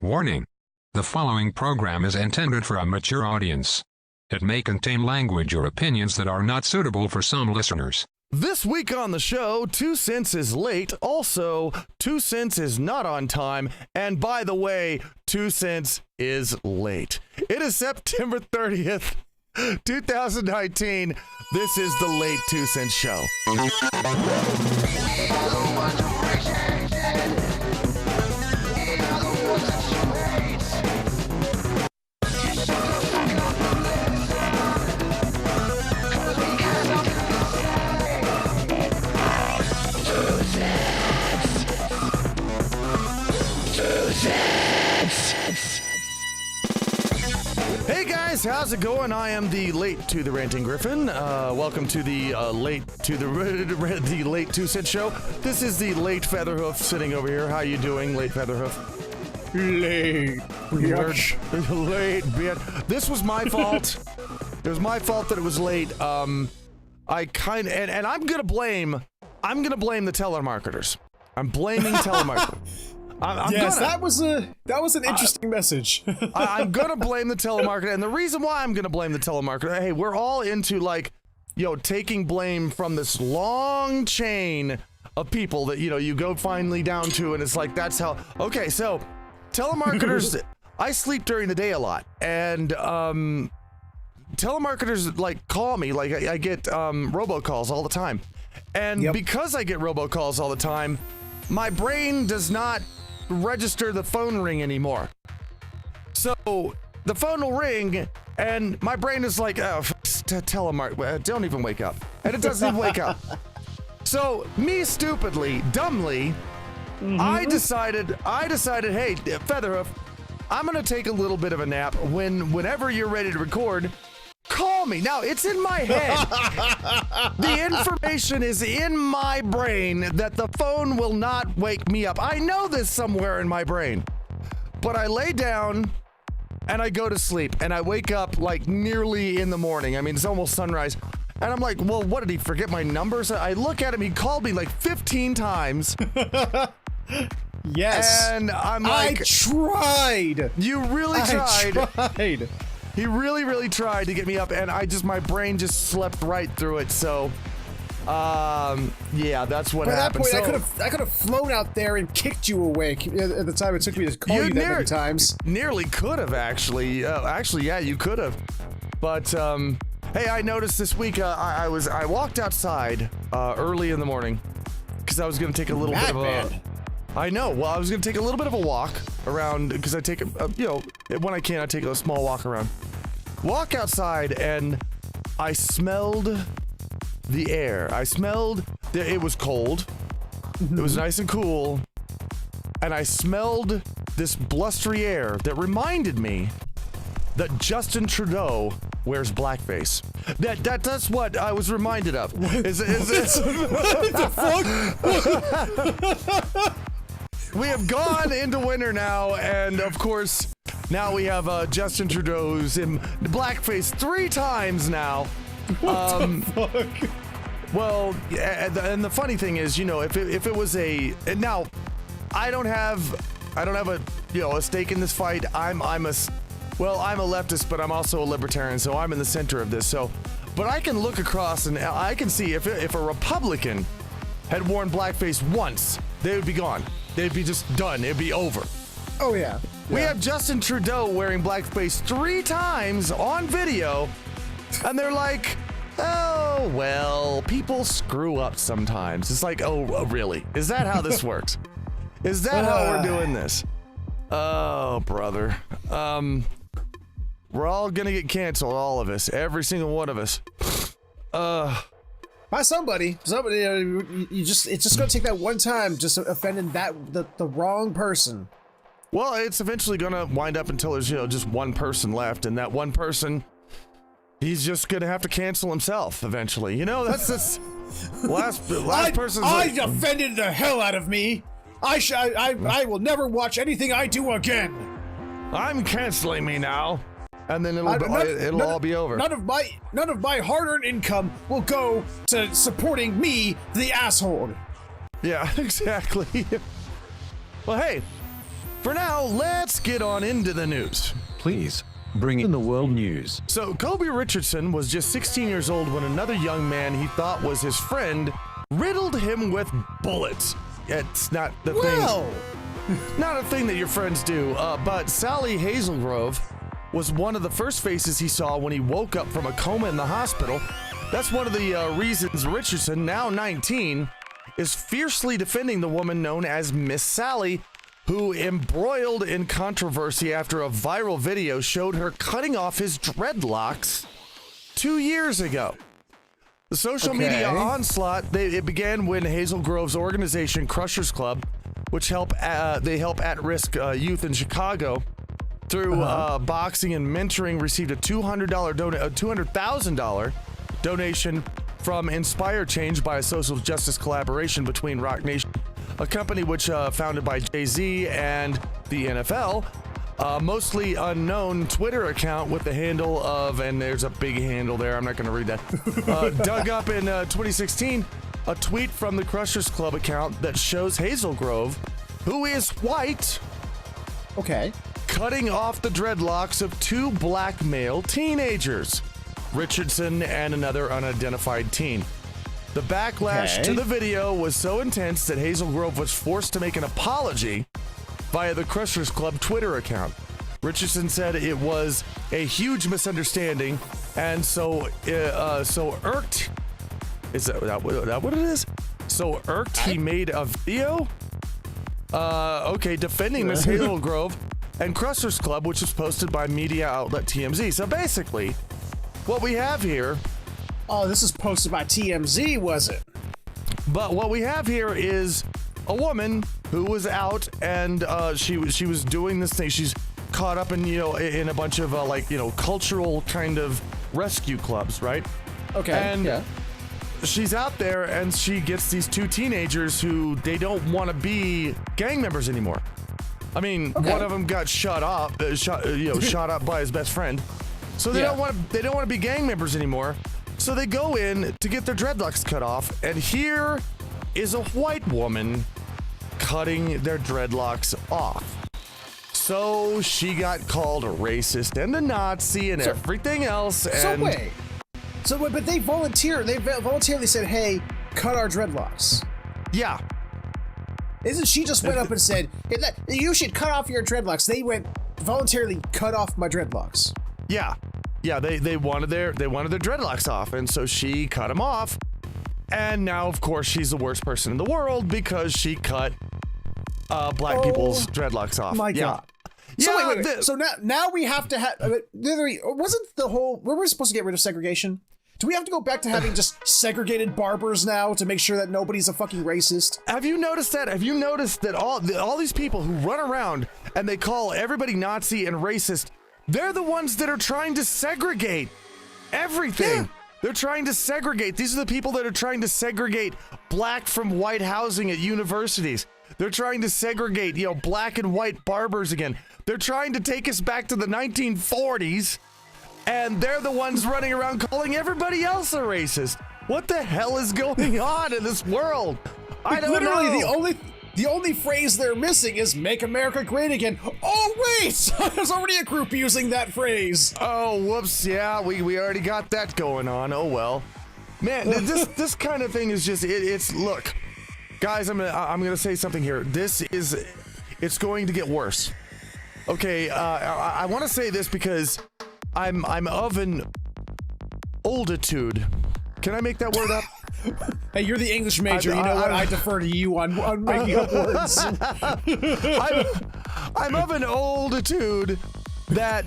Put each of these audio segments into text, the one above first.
Warning. The following program is intended for a mature audience. It may contain language or opinions that are not suitable for some listeners. This week on the show, 2 Cents is late. Also, 2 Cents is not on time. And by the way, 2 Cents is late. It is September 30th, 2019. This is the Late 2 Cents Show. Hey guys, how's it going? I am the late to the ranting Gryphon. Welcome to the late 2 Cent Show. This is the late Featherhoof sitting over here. How you doing, late Featherhoof? Late, bitch. This was my fault. It was my fault that it was late. I kind of, and I'm gonna blame the telemarketers. I'm blaming telemarketers. That was an interesting message. I'm gonna blame the telemarketer, and the reason why I'm gonna blame the telemarketer, hey, we're all into taking blame from this long chain of people that you go finally down to, and it's like that's how. Okay, so telemarketers, I sleep during the day a lot, and telemarketers call me, I get robocalls all the time, and because I get robocalls all the time, my brain does not register the phone ring anymore. So the phone will ring and my brain is like, oh, telemark, don't even wake up. And it doesn't even wake up. So me stupidly, dumbly, I decided, hey, Featherhoof, I'm gonna take a little bit of a nap. Whenever you're ready to record, call me. Now, it's in my head. The information is in my brain that the phone will not wake me up. I know this somewhere in my brain. But I lay down and I go to sleep and I wake up nearly in the morning. I mean, it's almost sunrise. And I'm like, well, what, did he forget my numbers? I look at him, he called me 15 times. Yes. And I'm like, I tried. You really tried. I tried. He really, really tried to get me up, and my brain just slept right through it. So, yeah, that's what happened. By that point, I could have flown out there and kicked you awake at the time it took me to call you that many times. Nearly could have, actually. Yeah, you could have. But, hey, I noticed this week, I walked outside early in the morning because I was going to take a little bit of a... I know. Well, I was going to take a little bit of a walk around because I take, when I can, I take a small walk around. Walk outside and I smelled the air. It was cold. It was nice and cool. And I smelled this blustery air that reminded me that Justin Trudeau wears blackface. That's what I was reminded of. Is what the fuck? We have gone into winter now, and of course, now we have Justin Trudeau who's in blackface 3 times now. What the fuck? Well, and the funny thing is, if it was now, I don't have a stake in this fight. I'm a leftist, but I'm also a libertarian, so I'm in the center of this. So, but I can look across and I can see if a Republican had worn blackface once, they would be gone. They'd be just done. It'd be over. Oh, yeah. We have Justin Trudeau wearing blackface 3 times on video, and they're like, oh, well, people screw up sometimes. It's like, oh, really? Is that how this works? Is that how we're doing this? Oh, brother. We're all gonna get canceled, all of us. Every single one of us. By somebody, it's just gonna take that one time, just offending the wrong person. Well, it's eventually gonna wind up until there's just one person left, and that one person, he's just gonna have to cancel himself eventually. That's this last person. I offended the hell out of me. I will never watch anything I do again. I'm canceling me now. And then it'll all be over. None of my hard-earned income will go to supporting me, the asshole. Yeah, exactly. Well, hey, For now, let's get on into the news. Please, bring in the world news. So, Kobe Richardson was just 16 years old when another young man he thought was his friend riddled him with bullets. It's not the thing. Not a thing that your friends do, but Sally Hazelgrove was one of the first faces he saw when he woke up from a coma in the hospital. That's one of the reasons Richardson, now 19, is fiercely defending the woman known as Miss Sally, who embroiled in controversy after a viral video showed her cutting off his dreadlocks 2 years ago. The social media onslaught, it began when Hazel Grove's organization, Crushers Club, which help at-risk youth in Chicago through boxing and mentoring, received a $200,000 donation from Inspire Change by a social justice collaboration between Rock Nation, a company which founded by Jay-Z and the NFL, mostly unknown Twitter account with the handle of, and there's a big handle there, I'm not going to read that, dug up in 2016, a tweet from the Crushers Club account that shows Hazel Grove, who is white, cutting off the dreadlocks of two black male teenagers, Richardson and another unidentified teen. The backlash to the video was so intense that Hazel Grove was forced to make an apology via the Crushers Club Twitter account. Richardson said it was a huge misunderstanding, and so irked. Is that what it is? So irked, he made a video. Defending Miss Hazel Grove and Crushers Club, which was posted by media outlet TMZ. So basically, what we have here. Oh, this is posted by TMZ, was it? But what we have here is a woman who was out, and she was doing this thing. She's caught up in in a bunch of cultural kind of rescue clubs, right? Okay. And she's out there, and she gets these two teenagers who they don't want to be gang members anymore. I mean, one of them got shot up by his best friend. So they don't want to be gang members anymore. So they go in to get their dreadlocks cut off, and here is a white woman cutting their dreadlocks off. So she got called a racist and a Nazi and everything else. And but they voluntarily said, "Hey, cut our dreadlocks." Yeah. Isn't she just went up and said, hey, "You should cut off your dreadlocks"? They went voluntarily cut off my dreadlocks. Yeah, they wanted their dreadlocks off, and so she cut them off. And now, of course, she's the worst person in the world because she cut black people's dreadlocks off. My God. So wait. So now we have to have. Wasn't the whole? Were we supposed to get rid of segregation? Do we have to go back to having just segregated barbers now to make sure that nobody's a fucking racist? Have you noticed that? Have you noticed that all these people who run around and they call everybody Nazi and racist? They're the ones that are trying to segregate everything. Yeah. They're trying to segregate. These are the people that are trying to segregate black from white housing at universities. They're trying to segregate, black and white barbers again. They're trying to take us back to the 1940s, and they're the ones running around calling everybody else a racist. What the hell is going on in this world? I don't know. Literally, the only phrase they're missing is "Make America Great Again." Oh, wait! There's already a group using that phrase. Oh, whoops. Yeah, we already got that going on. Oh, well. Man, this kind of thing is just, it's look, guys, I'm gonna say something here. It's going to get worse. Okay, I want to say this because I'm of an olditude. Can I make that word up? Hey, you're the English major. You know what? I defer to you on making up words. I'm of an olditude that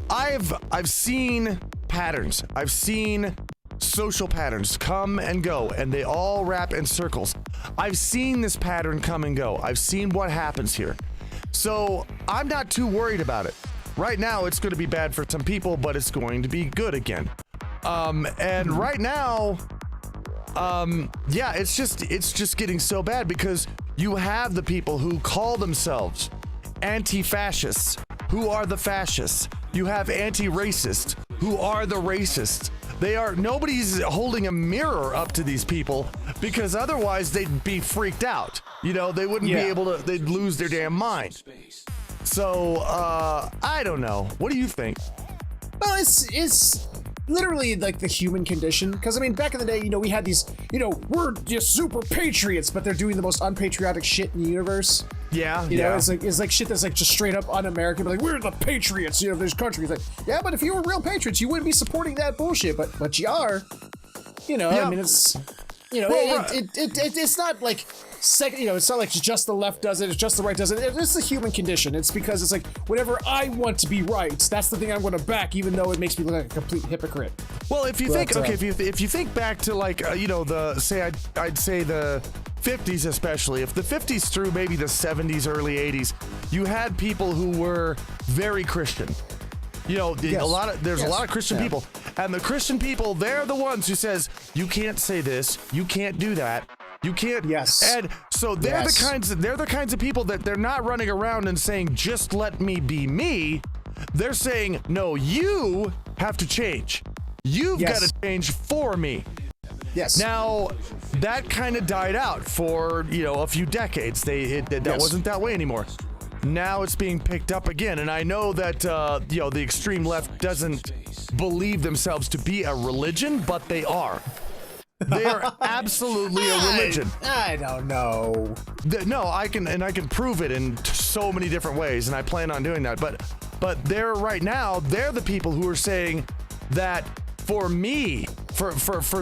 I've seen patterns. I've seen social patterns come and go, and they all wrap in circles. I've seen this pattern come and go. I've seen what happens here. So I'm not too worried about it. Right now, it's going to be bad for some people, but it's going to be good again. And right now, it's just getting so bad because you have the people who call themselves anti-fascists, who are the fascists. You have anti-racist, who are the racists. Nobody's holding a mirror up to these people because otherwise they'd be freaked out. You know, they wouldn't be able to, they'd lose their damn mind. So, I don't know. What do you think? Well, it's literally like the human condition. Because, I mean, back in the day, you know, we had these, you know, we're just super patriots, but they're doing the most unpatriotic shit in the universe. Yeah, you know, it's like shit that's like just straight up un-American. But like, we're the patriots, you know, of this country. It's like, yeah, but if you were real patriots, you wouldn't be supporting that bullshit. But you are. You know, I mean, it's, you know, it's not like you know, it's not like just the left does it, it's just the right does it. It's a human condition. It's because it's like, whenever I want to be right, that's the thing I'm going to back, even though it makes me look like a complete hypocrite. Well, if you think, okay, if you think back to like, you know, I'd say the 50s especially, if the 50s through maybe the 70s, early 80s, you had people who were very Christian. You know, there's a lot of Christian people, and the Christian people, they're the ones who says, you can't say this, you can't do that, you can't. Yes. And so they're the kinds of people that they're not running around and saying, just let me be me. They're saying, no, you have to change. You've got to change for me. Yes. Now, that kind of died out for, you know, a few decades. That wasn't that way anymore. Now it's being picked up again, and I know that you know, the extreme left doesn't believe themselves to be a religion, but they are. They are absolutely a religion. I don't know. No, I can prove it in so many different ways, and I plan on doing that. But they're right now, they're the people who are saying that for me, for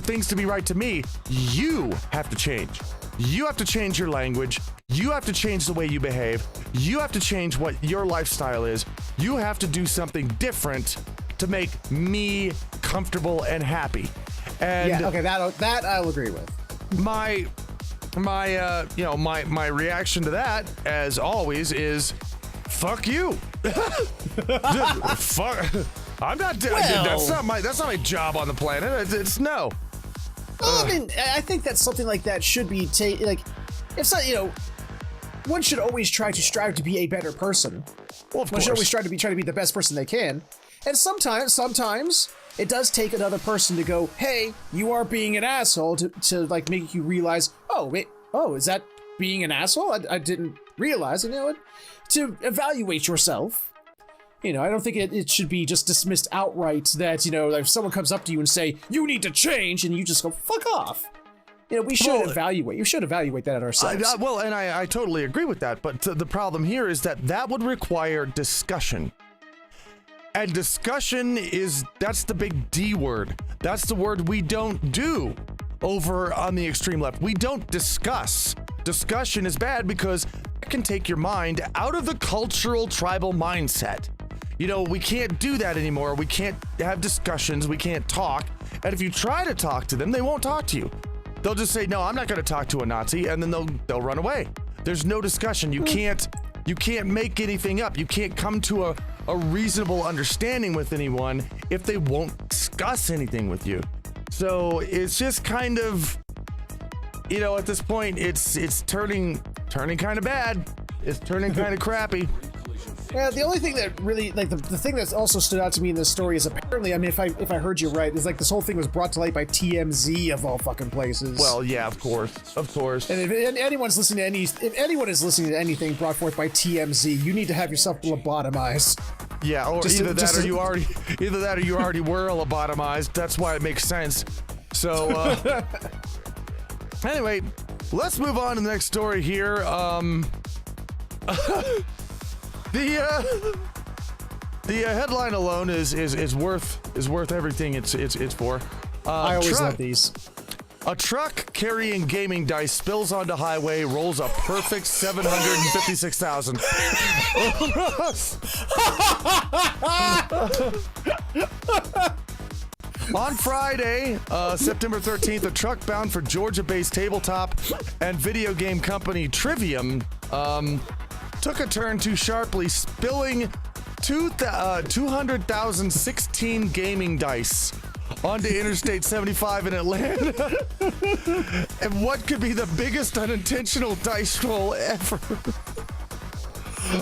things to be right to me, you have to change. You have to change your language. You have to change the way you behave. You have to change what your lifestyle is. You have to do something different to make me comfortable and happy. And yeah, okay, that I'll agree with. My you know, my reaction to that, as always, is fuck you. Fuck. I'm not. That's not my job on the planet. It's no. Well, I mean, I think that something like that should be like, it's not, you know, one should always try to strive to be a better person. Well, of course. One should always try to be the best person they can. And sometimes it does take another person to go, hey, you are being an asshole, to like make you realize, oh, wait, is that being an asshole? I didn't realize, you know, to evaluate yourself. You know, I don't think it should be just dismissed outright that, you know, if someone comes up to you and say, you need to change, and you just go, fuck off. You know, we should evaluate. You should evaluate that ourselves. I totally agree with that. But the problem here is that would require discussion. And discussion that's the big D word. That's the word we don't do over on the extreme left. We don't discuss. Discussion is bad because it can take your mind out of the cultural tribal mindset. You know, we can't do that anymore. We can't have discussions. We can't talk. And if you try to talk to them, they won't talk to you. They'll just say, no, I'm not going to talk to a Nazi. And then they'll run away. There's no discussion. You can't make anything up. You can't come to a reasonable understanding with anyone if they won't discuss anything with you. So it's just kind of, you know, at this point, it's turning kind of bad. It's turning kind of crappy. Yeah, the only thing that really, like, the thing that's also stood out to me in this story is apparently, I mean, if I heard you right, is like this whole thing was brought to light by TMZ of all fucking places. Well, yeah, of course. And if anyone's listening to if anyone is listening to anything brought forth by TMZ, you need to have yourself lobotomized. Yeah, or either that or you already were lobotomized. That's why it makes sense. So, anyway, let's move on to the next story here. The headline alone is worth everything it's for. I always love these. A truck carrying gaming dice spills onto highway, rolls a perfect 756,000. On Friday, September 13th, a truck bound for Georgia-based tabletop and video game company Trivium took a turn too sharply, spilling 200,016 gaming dice onto Interstate 75 in Atlanta. And what could be the biggest unintentional dice roll ever?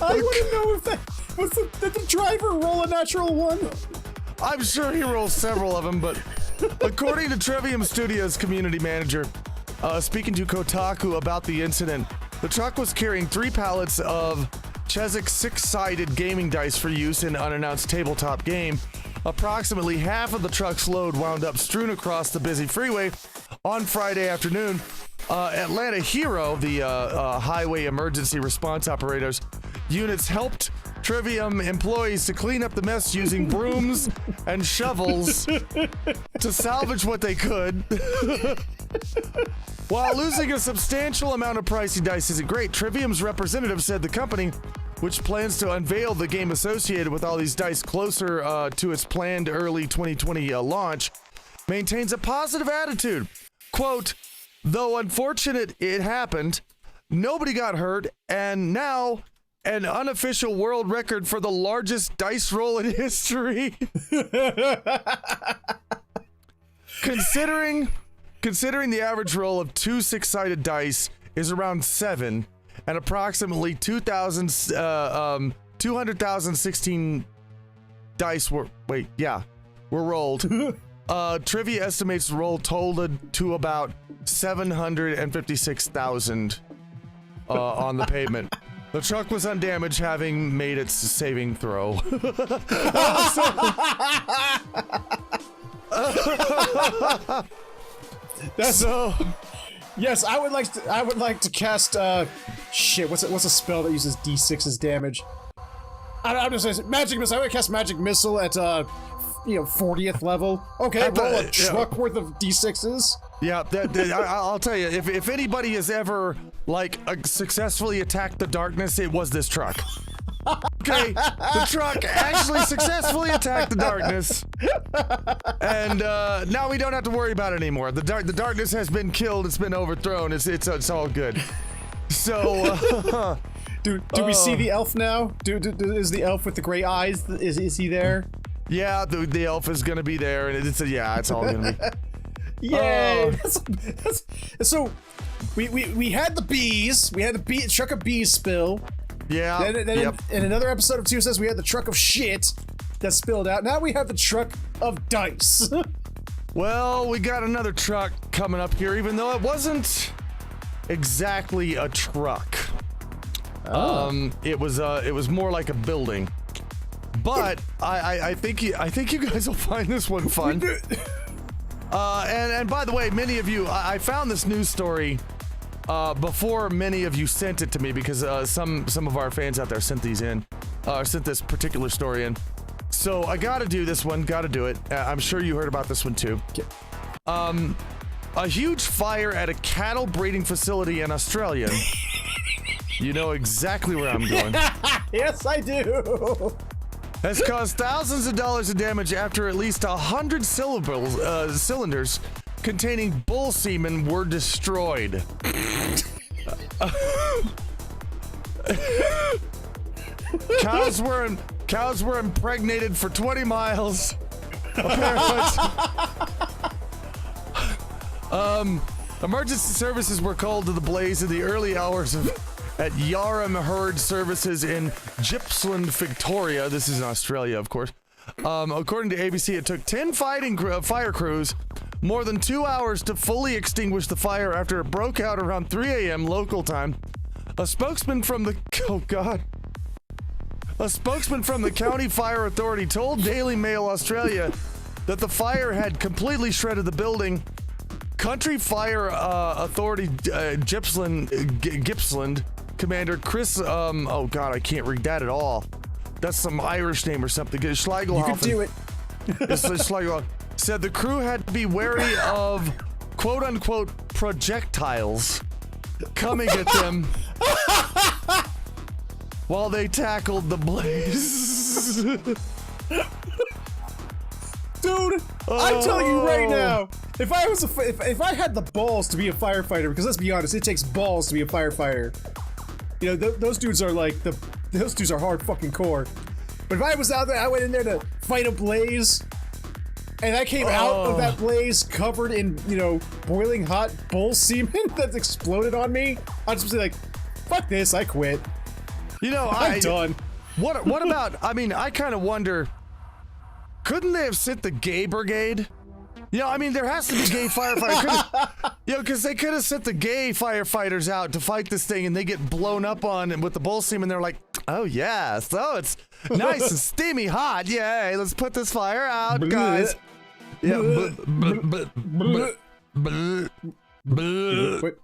I want to know if did the driver roll a natural one? I'm sure he rolled several of them, but according to Trivium Studios community manager, speaking to Kotaku about the incident, the truck was carrying 3 pallets of Chezik 6-sided gaming dice for use in an unannounced tabletop game. Approximately half of the truck's load wound up strewn across the busy freeway on Friday afternoon. Atlanta Hero, the highway emergency response operators units, helped Trivium employees to clean up the mess using brooms and shovels to salvage what they could. While losing a substantial amount of pricey dice isn't great, Trivium's representative said the company, which plans to unveil the game associated with all these dice closer to its planned early 2020 launch, maintains a positive attitude. Quote, though unfortunate it happened, nobody got hurt, and now an unofficial world record for the largest dice roll in history. Considering the average roll of 2 6-sided dice is around 7, and approximately 200,016 dice were rolled. Trivia estimates the roll totaled to about 756,000 on the pavement. The truck was undamaged, having made its saving throw. Yes, I would like to cast what's a spell that uses D6's damage? I'm just saying magic missile. I would cast magic missile at 40th level. Okay, roll a truck worth of D6s. Yeah, I'll tell you, if anybody has ever successfully attacked the darkness, it was this truck. Okay, the truck actually successfully attacked the darkness, and now we don't have to worry about it anymore. The darkness has been killed. It's been overthrown. It's all good. So, do we see the elf now? Is the elf with the gray eyes? Is he there? Yeah, the elf is gonna be there, and it's all gonna be. Yay! So, we had the bees. We had the truck of bees spill. Yeah. Then in another episode of Two Says, we had the truck of shit that spilled out. Now we have the truck of dice. Well, we got another truck coming up here, even though it wasn't exactly a truck. Oh. It was more like a building. But I think you guys will find this one fun. And by the way, many of you, I found this news story before many of you sent it to me, because some of our fans out there sent these in, sent this particular story in. So I gotta do this one, gotta do it. I'm sure you heard about this one too. A huge fire at a cattle breeding facility in Australia. You know exactly where I'm going. Yes, I do. Has caused thousands of dollars of damage after at least 100 cylinders containing bull semen were destroyed. Cows were impregnated for 20 miles. Emergency services were called to the blaze in the early hours at Yarram Herd Services in Gippsland, Victoria. This is in Australia, of course. According to ABC, it took 10 fire crews more than 2 hours to fully extinguish the fire after it broke out around 3 a.m. local time. A spokesman from the County Fire Authority told Daily Mail Australia that the fire had completely shredded the building. Country Fire Authority Gippsland Commander Chris, I can't read that at all. That's some Irish name or something. Schleigelhofen. You can do it. Schleigelhofen said the crew had to be wary of quote-unquote projectiles coming at them while they tackled the blaze. Dude, I'm telling you right now, if I had the balls to be a firefighter, because let's be honest, it takes balls to be a firefighter. You know, those dudes are those dudes are hard fucking core. But if I was out there, I went in there to fight a blaze, and I came out of that blaze covered in, boiling hot bull semen that exploded on me, I'd just be like, fuck this, I quit. I'm done. What about, I kind of wonder, couldn't they have sent the gay brigade? You know, I mean, there has to be gay firefighters. You know, because they could have sent the gay firefighters out to fight this thing, and they get blown up on and with the bull steam, and they're like, oh, yeah, so it's nice and steamy hot. Yay, let's put this fire out, guys. Yeah. Wait.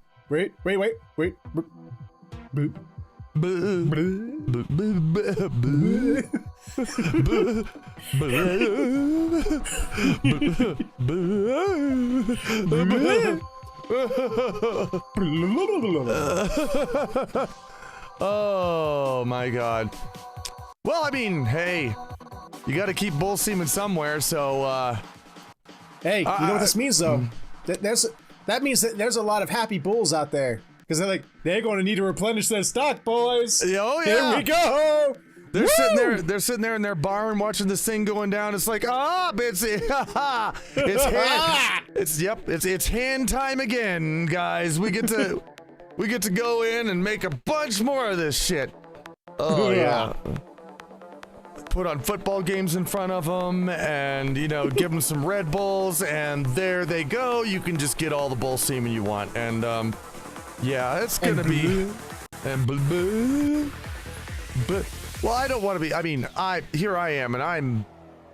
Oh my God. Well, I mean, hey, you got to keep bull semen somewhere, so hey, you know what this means though? That means that there's a lot of happy bulls out there. Because they're going to need to replenish their stock, boys. Oh yeah, here we go. They're sitting there in their barn watching this thing going down. It's like, it's hand time again, guys. We get to go in and make a bunch more of this shit. Oh yeah. Put on football games in front of them, and give them some Red Bulls, and there they go. You can just get all the bull semen you want, and yeah, it's gonna be. But well, I don't want to be. I mean, here I am, and I'm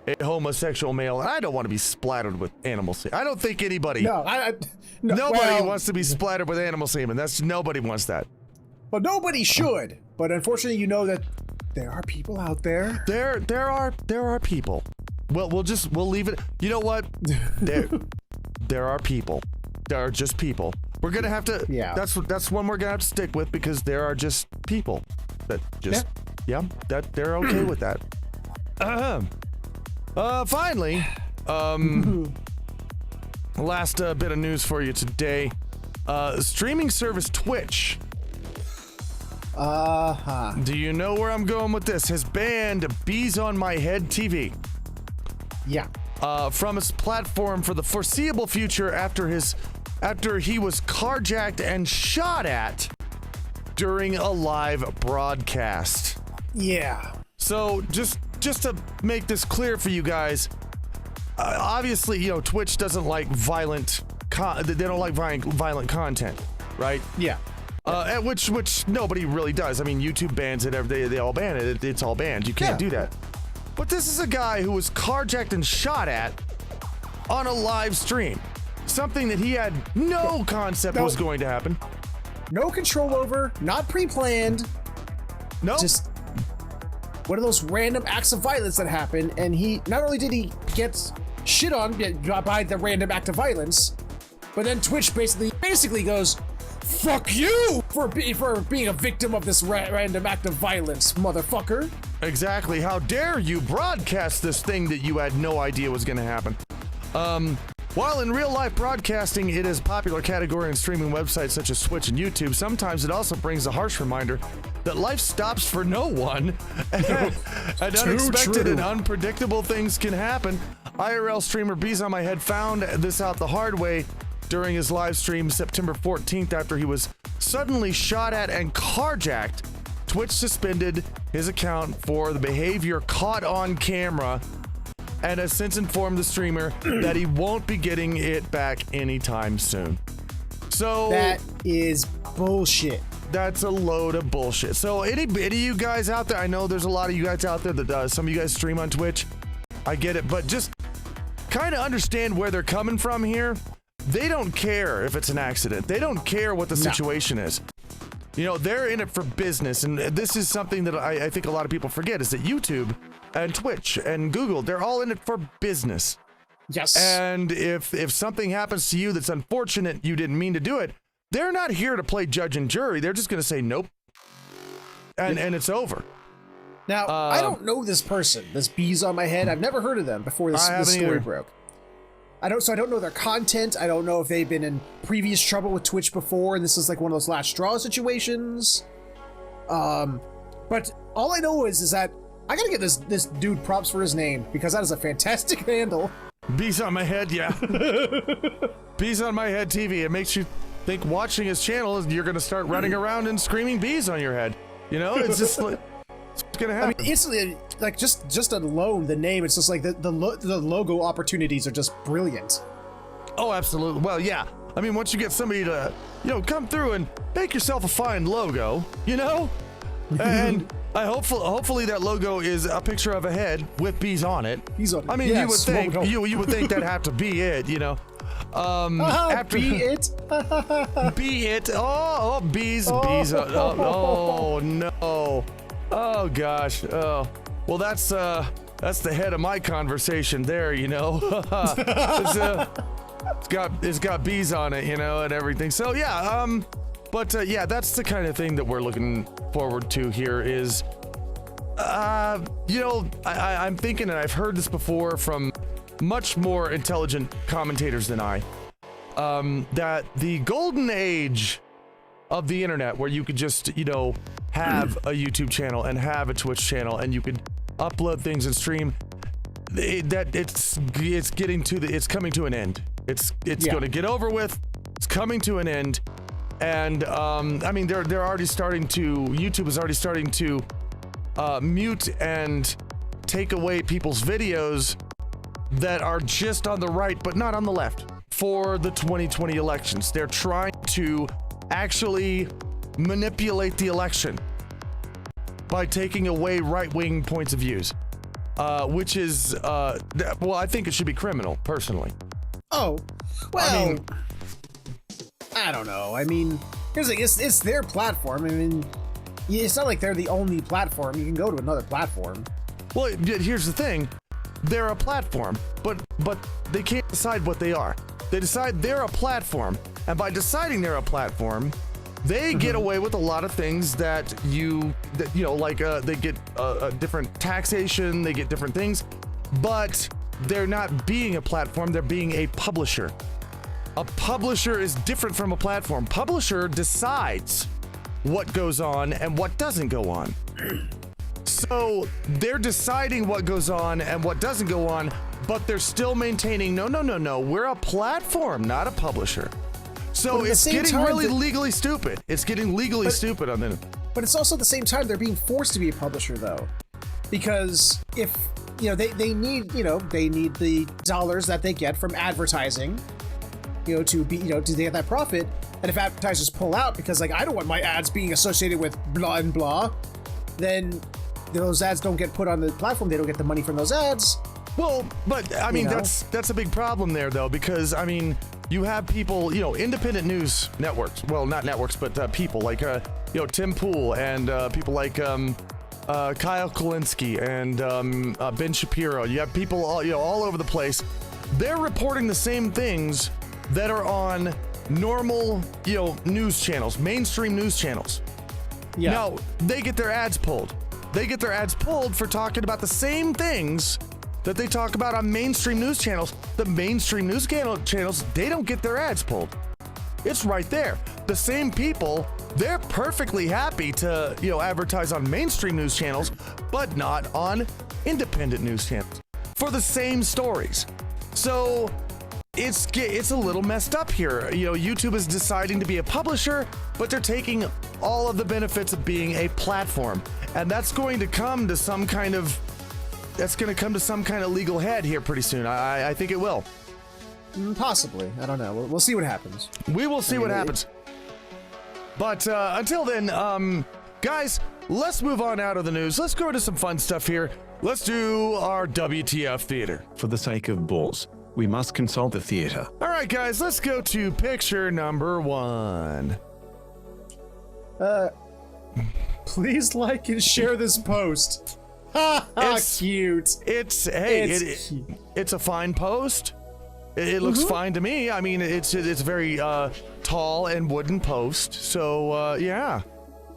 a homosexual male, and I don't want to be splattered with animal semen. I don't think anybody. No, nobody wants to be splattered with animal semen. Nobody wants that. Well, nobody should. But unfortunately, you know that there are people out there. There are people. Well, we'll leave it. You know what? There are people. There are just people. We're gonna have to. Yeah. That's one we're gonna have to stick with, because there are just people that just. Yeah. That they're okay with that. Finally, last bit of news for you today. Streaming service Twitch. Do you know where I'm going with this? Has banned Bees on My Head TV. Yeah. From its platform for the foreseeable future after he was carjacked and shot at during a live broadcast. Yeah. So just to make this clear for you guys, obviously, Twitch doesn't like violent. They don't like violent content, right? Yeah. Which nobody really does. I mean, YouTube bans it. They all ban it. It's all banned. You can't do that. But this is a guy who was carjacked and shot at on a live stream. Something that he had no concept was going to happen. No control over, not pre-planned. No. Just one of those random acts of violence that happen, and not only did he get shit on by the random act of violence, but then Twitch basically goes, fuck you for being a victim of this random act of violence, motherfucker. Exactly. How dare you broadcast this thing that you had no idea was going to happen? While in real-life broadcasting, it is a popular category in streaming websites such as Twitch and YouTube, sometimes it also brings a harsh reminder that life stops for no one, and unexpected and unpredictable things can happen. IRL streamer Bees on My Head found this out the hard way during his live stream September 14th after he was suddenly shot at and carjacked. Twitch suspended his account for the behavior caught on camera and has since informed the streamer that he won't be getting it back anytime soon. So that is bullshit. That's a load of bullshit. So any of you guys out there, I know there's a lot of you guys out there that some of you guys stream on Twitch. I get it, but just kind of understand where they're coming from here. They don't care if it's an accident. They don't care what the situation is. They're in it for business, and this is something that I think a lot of people forget, is that YouTube and Twitch and Google, they're all in it for business. Yes. And if something happens to you that's unfortunate, you didn't mean to do it, they're not here to play judge and jury. They're just going to say nope, and it's over. Now, I don't know this person, this Bees on My Head. I've never heard of them before this story broke. I don't know their content. I don't know if they've been in previous trouble with Twitch before, and this is like one of those last straw situations. But all I know is that I gotta get this dude props for his name, because that is a fantastic handle. Bees on My Head, yeah. Bees on My Head TV. It makes you think watching his channel is you're gonna start running around and screaming bees on your head. It's just like, it's gonna happen. I mean, instantly, like just alone the name, it's just like the logo opportunities are just brilliant. Oh, absolutely. Well, yeah. I mean, once you get somebody to, come through and make yourself a fine logo, and hopefully that logo is a picture of a head with bees on it. Bees on it. I mean, you would think you would think that'd have to be it, after be it. be it. Oh, bees. Oh no. Oh gosh. Oh, well, that's the head of my conversation there. It's got bees on it, and everything. So yeah. Yeah, that's the kind of thing that we're looking forward to here. Is I'm thinking, and I've heard this before from much more intelligent commentators than I, that the golden age of the internet, where you could just, have a YouTube channel and have a Twitch channel, and you could upload things and stream, it's coming to an end. It's going to get over with. It's coming to an end. And I mean, they're already starting to, YouTube is already starting to mute and take away people's videos that are just on the right but not on the left for the 2020 elections. They're trying to actually manipulate the election by taking away right-wing points of views, which is, well, I think it should be criminal, personally. Oh, well, I don't know. I mean, here's the thing, it's their platform. I mean, it's not like they're the only platform. You can go to another platform. Well, here's the thing. They're a platform, but they can't decide what they are. They decide they're a platform, and by deciding they're a platform, they get away with a lot of things that they get different taxation, they get different things, but they're not being a platform, they're being a publisher. A publisher is different from a platform. Publisher decides what goes on and what doesn't go on. So they're deciding what goes on and what doesn't go on, but they're still maintaining, no, we're a platform, not a publisher. So it's getting really legally stupid. It's getting legally stupid on them. But it's also at the same time they're being forced to be a publisher, though, because if they need the dollars that they get from advertising, to get that profit. And if advertisers pull out because I don't want my ads being associated with blah and blah, then those ads don't get put on the platform. They don't get the money from those ads. Well, but I mean, that's a big problem there, though, because I mean, you have people, independent news networks. Well, not networks, but people like, Tim Pool and people like Kyle Kulinski and Ben Shapiro. You have people all over the place. They're reporting the same things that are on normal, news channels, mainstream news channels. Yeah. Now, they get their ads pulled. They get their ads pulled for talking about the same things that they talk about on mainstream news channels. The mainstream news channels, they don't get their ads pulled. It's right there. The same people, they're perfectly happy to, advertise on mainstream news channels, but not on independent news channels for the same stories. So it's a little messed up here. YouTube is deciding to be a publisher, but they're taking all of the benefits of being a platform. And that's going to come to some kind of legal head here pretty soon. I think it will. Possibly. I don't know. We'll see what happens. We will see what happens. But until then, guys, let's move on out of the news. Let's go into some fun stuff here. Let's do our WTF theater. For the sake of balls, we must consult the theater. All right, guys, let's go to picture number 1. Please like and share this post. It's cute. It's a fine post. It looks fine to me. I mean, it's a very tall and wooden post. So yeah.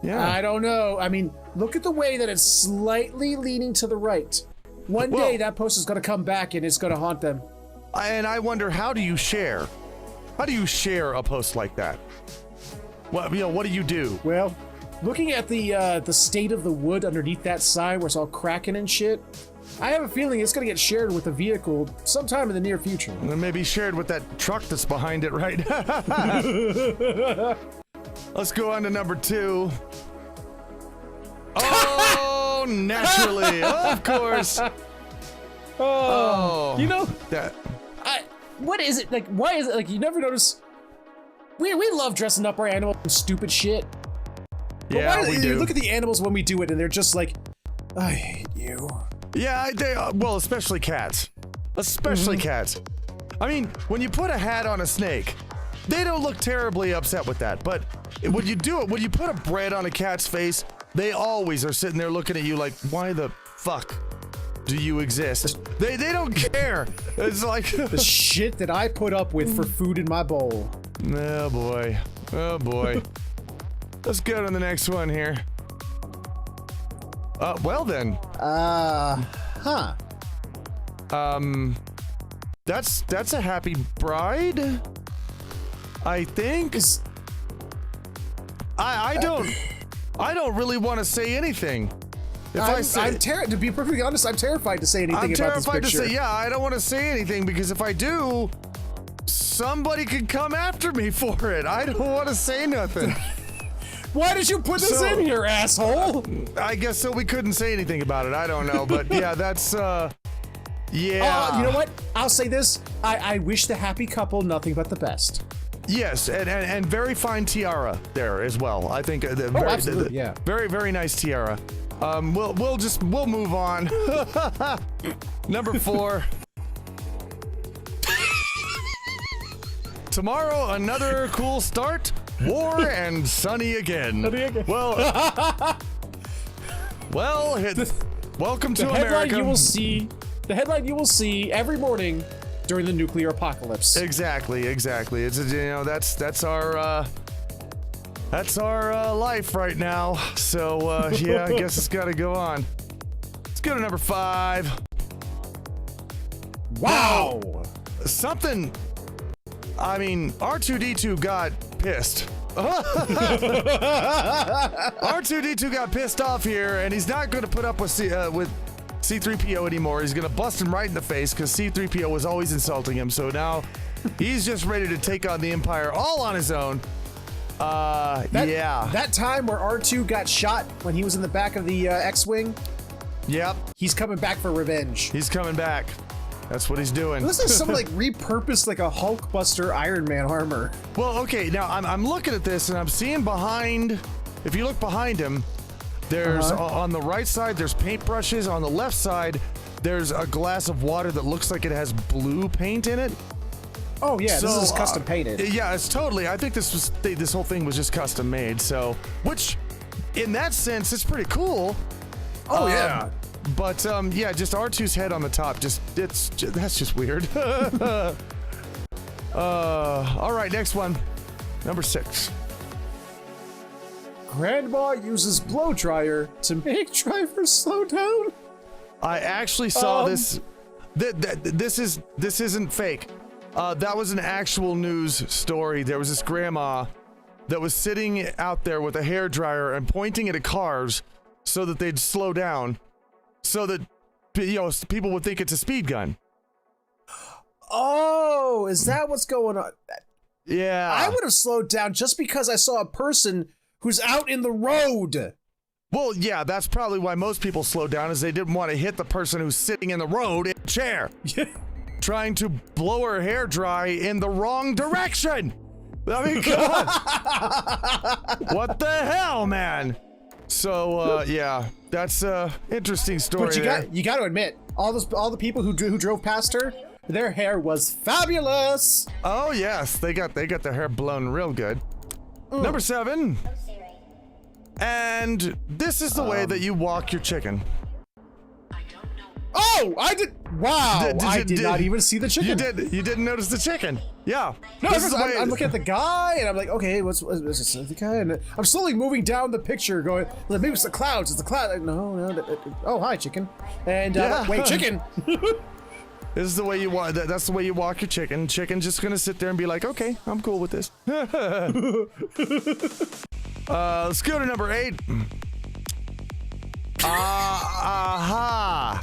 I don't know. I mean, look at the way that it's slightly leaning to the right. One day that post is going to come back and it's going to haunt them. And I wonder, how do you share? How do you share a post like that? What do you do? Well, looking at the state of the wood underneath that sign where it's all cracking and shit, I have a feeling it's going to get shared with a vehicle sometime in the near future. And maybe shared with that truck that's behind it, right? Let's go on to number 2. Oh, naturally, of course. Oh, that. what is it? Like, why is it, like, you never notice? We love dressing up our animals in stupid shit. But Yeah, why, we do. Look at the animals when we do it, and they're just like, I hate you. Yeah, well, especially cats. Especially cats. I mean, when you put a hat on a snake, they don't look terribly upset with that. But when you do it, when you put a bread on a cat's face, they always are sitting there looking at you like, why the fuck do you exist? They don't care. It's like the shit that I put up with for food in my bowl. Oh boy. Oh boy. Let's go to the next one here. Well then. That's a happy bride, I think. I don't really want to say anything. To be perfectly honest, I'm terrified to say anything about this picture. I'm terrified to say, yeah, I don't want to say anything because if I do, somebody could come after me for it. I don't want to say nothing. Why did you put this in here, asshole? I guess so we couldn't say anything about it. I don't know, but yeah, that's, yeah. You know what? I'll say this. I wish the happy couple nothing but the best. Yes, and very fine tiara there as well. I think absolutely, yeah. Very, very nice tiara. We'll move on. Number 4. Tomorrow, another cool start. War and sunny again. Well, welcome to America. The headline you will see every morning during the nuclear apocalypse. Exactly. It's that's our life right now. So yeah, I guess it's got to go on. Let's go to number 5. Wow. Something. I mean, R2D2 got pissed. R2D2 got pissed off here, and he's not going to put up with C-3PO anymore. He's going to bust him right in the face because C-3PO was always insulting him. So now he's just ready to take on the Empire all on his own. Yeah. That time where R2 got shot when he was in the back of the X-Wing. Yep. He's coming back for revenge. He's coming back. That's what he's doing. It looks like someone like repurposed like a Hulkbuster Iron Man armor. Well, okay, now I'm looking at this and I'm seeing behind, if you look behind him, there's on the right side, there's paintbrushes. On the left side, there's a glass of water that looks like it has blue paint in it. Oh yeah, this is custom painted. Yeah, it's totally. I think this whole thing was just custom made. So, which, in that sense, it's pretty cool. Oh yeah. But yeah, just R2's head on the top. That's just weird. All right, next one, number 6. Grandma uses blow dryer to make drivers slow down. I actually saw this. This isn't fake. That was an actual news story. There was this grandma that was sitting out there with a hairdryer and pointing it at cars so that they'd slow down, so that people would think it's a speed gun. Oh, is that what's going on? Yeah. I would have slowed down just because I saw a person who's out in the road. Well, yeah, that's probably why most people slow down, is they didn't want to hit the person who's sitting in the road in a chair. Trying to blow her hair dry in the wrong direction. I mean, God. What the hell, man? So, yeah, that's a interesting story. But you got to admit, all the people who drove past her, their hair was fabulous. Oh yes, they got their hair blown real good. Number 7. And this is the way that you walk your chicken. Oh, I did. Wow, I did not even see the chicken. You didn't notice the chicken. Yeah. No, I'm looking at the guy, and I'm like, okay, what's this? The guy, and I'm slowly moving down the picture, going, well, maybe it's the clouds. It's the cloud. No. Oh, hi, chicken. And wait, chicken. This is the way you walk. That's the way you walk your chicken. Chicken's just gonna sit there and be like, okay, I'm cool with this. Let's go to number 8. Aha.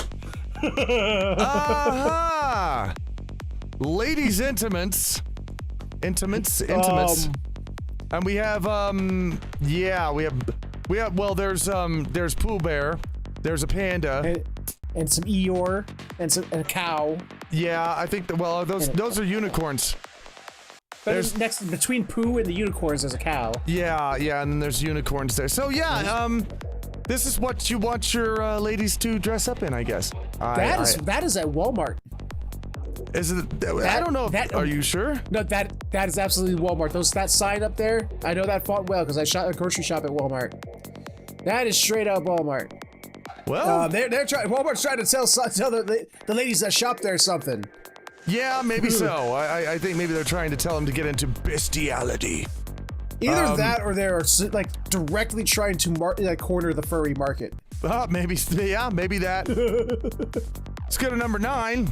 Ladies' intimates. And we have yeah, we have well, there's Pooh Bear, there's a panda, and some Eeyore and a cow. Yeah, I think those are unicorns. But next between Pooh and the unicorns, there's a cow. Yeah, and then there's unicorns there. So yeah, this is what you want your ladies to dress up in, I guess. That is at Walmart. Is it? I don't know. Are you sure? No, that is absolutely Walmart. That sign up there, I know that font well because I shot a grocery shop at Walmart. That is straight up Walmart. Well, Walmart's trying to tell the ladies that shop there something. Yeah, maybe so. I think maybe they're trying to tell them to get into bestiality. Either that, or they're like directly trying to corner the furry market. Maybe that. Let's go to number 9.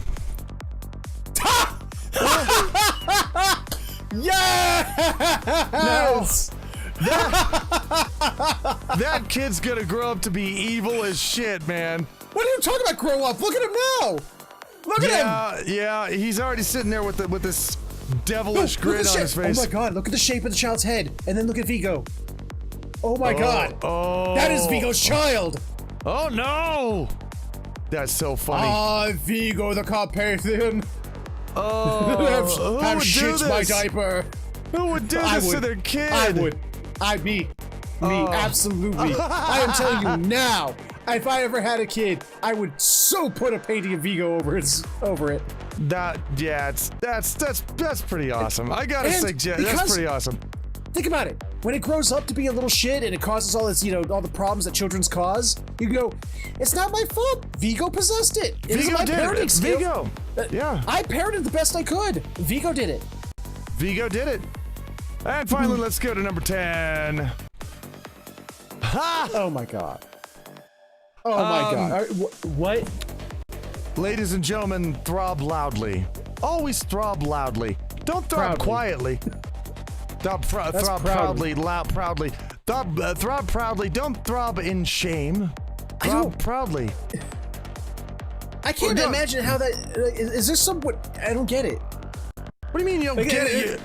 Yes! That kid's gonna grow up to be evil as shit, man. What are you talking about? Grow up? Look at him now. Look at him. Yeah, he's already sitting there with this devilish grin on his face. Oh my god! Look at the shape of the child's head, and then look at Vigo. Oh my god! Oh, that is Vigo's child. Oh no! That's so funny. Vigo the Carpathian. Oh, I've shit my diaper. Who would do this to their kid? I would. Me, absolutely. I am telling you now. If I ever had a kid, I would so put a painting of Vigo over it. That's pretty awesome. I gotta say, that's pretty awesome. Think about it. When it grows up to be a little shit and it causes all this, all the problems that children's cause, you go, it's not my fault. Vigo possessed it. Vigo did it. Vigo. Yeah. I parented the best I could. Vigo did it. And finally, let's go to number 10. Ha! Oh my god. Oh my god. What? Ladies and gentlemen, throb loudly. Always throb loudly. Don't throb quietly. Throb proudly, proudly. Throb proudly. Don't throb in shame. Throb proudly. I can't imagine how that. Is there some? I don't get it. What do you mean you don't get it?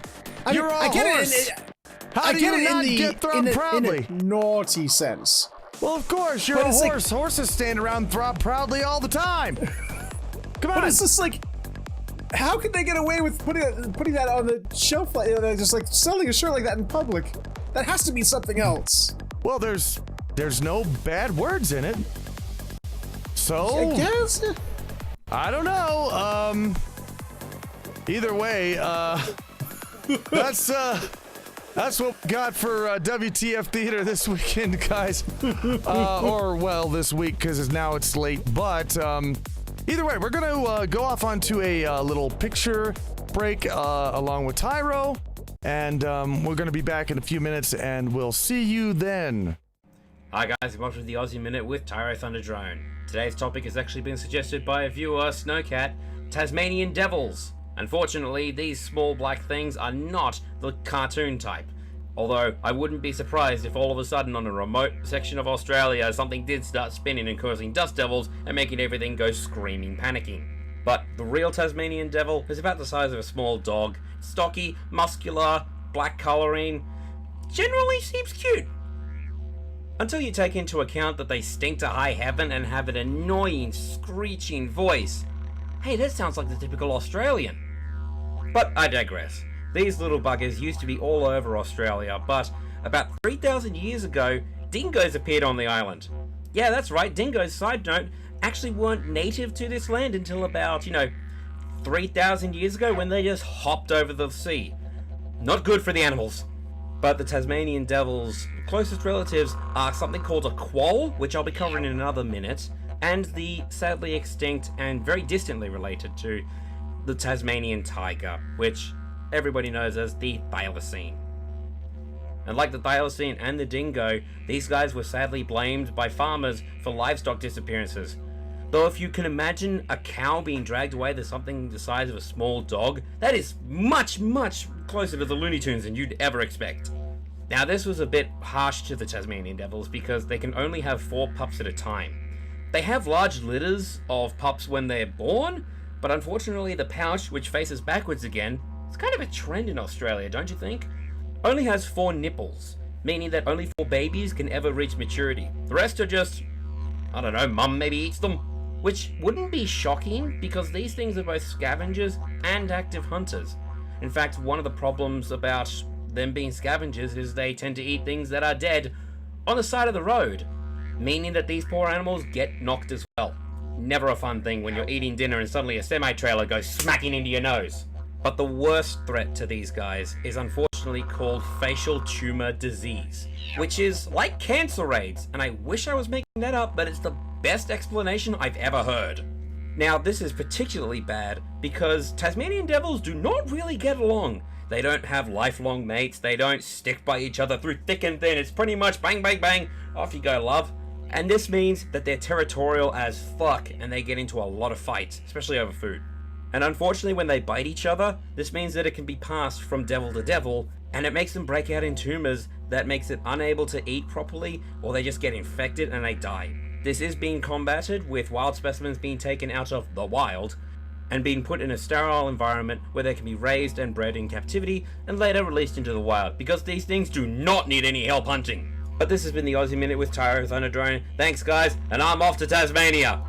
You're all horse. How do you not get throb proudly? In a naughty sense. Well, of course, you're a horse. Horses stand around throb proudly all the time. Come on. But it's just like, how can they get away with putting that on the shelf? Just like selling a shirt like that in public. That has to be something else. Well, there's no bad words in it. So I guess. I don't know. Either way, that's what we got for WTF Theater this weekend, guys. This week, because now it's late. But either way, we're going to go off onto a little picture break along with Tyro. And we're going to be back in a few minutes, and we'll see you then. Hi guys, and welcome to the Aussie Minute with Tyro Thunder Drone. Today's topic has actually been suggested by a viewer, Snowcat, Tasmanian Devils. Unfortunately, these small black things are not the cartoon type. Although, I wouldn't be surprised if all of a sudden on a remote section of Australia something did start spinning and causing dust devils and making everything go screaming panicking. But the real Tasmanian Devil is about the size of a small dog, stocky, muscular, black colouring, generally seems cute. Until you take into account that they stink to high heaven and have an annoying, screeching voice. Hey, that sounds like the typical Australian. But I digress. These little buggers used to be all over Australia, but about 3,000 years ago, dingoes appeared on the island. Yeah, that's right, dingoes, side note, actually weren't native to this land until about, 3,000 years ago when they just hopped over the sea. Not good for the animals. But the Tasmanian Devil's closest relatives are something called a quoll, which I'll be covering in another minute, and the sadly extinct and very distantly related to the Tasmanian tiger, which everybody knows as the thylacine. And like the thylacine and the dingo, these guys were sadly blamed by farmers for livestock disappearances. Though if you can imagine a cow being dragged away to something the size of a small dog, that is much, much closer to the Looney Tunes than you'd ever expect. Now this was a bit harsh to the Tasmanian Devils because they can only have 4 pups at a time. They have large litters of pups when they're born, but unfortunately the pouch, which faces backwards again, it's kind of a trend in Australia, don't you think? Only has 4 nipples, meaning that only 4 babies can ever reach maturity. The rest are just, I don't know, mum maybe eats them. which wouldn't be shocking because these things are both scavengers and active hunters. In fact, one of the problems about them being scavengers is they tend to eat things that are dead on the side of the road, meaning that these poor animals get knocked as well. Never a fun thing when you're eating dinner and suddenly a semi-trailer goes smacking into your nose. But the worst threat to these guys is unfortunately called facial tumor disease, which is like cancer raids, and I wish I was making that up, but it's the best explanation I've ever heard. Now, this is particularly bad because Tasmanian devils do not really get along. They don't have lifelong mates, they don't stick by each other through thick and thin. It's pretty much bang, bang, bang, off you go, love. And this means that they're territorial as fuck and they get into a lot of fights, especially over food. And unfortunately, when they bite each other, this means that it can be passed from devil to devil, and it makes them break out in tumors that makes it unable to eat properly, or they just get infected and they die. This is being combated with wild specimens being taken out of the wild and being put in a sterile environment where they can be raised and bred in captivity and later released into the wild, because these things do not need any help hunting. But this has been the Aussie Minute with Tyro Thunderdrone. Thanks guys, and I'm off to Tasmania!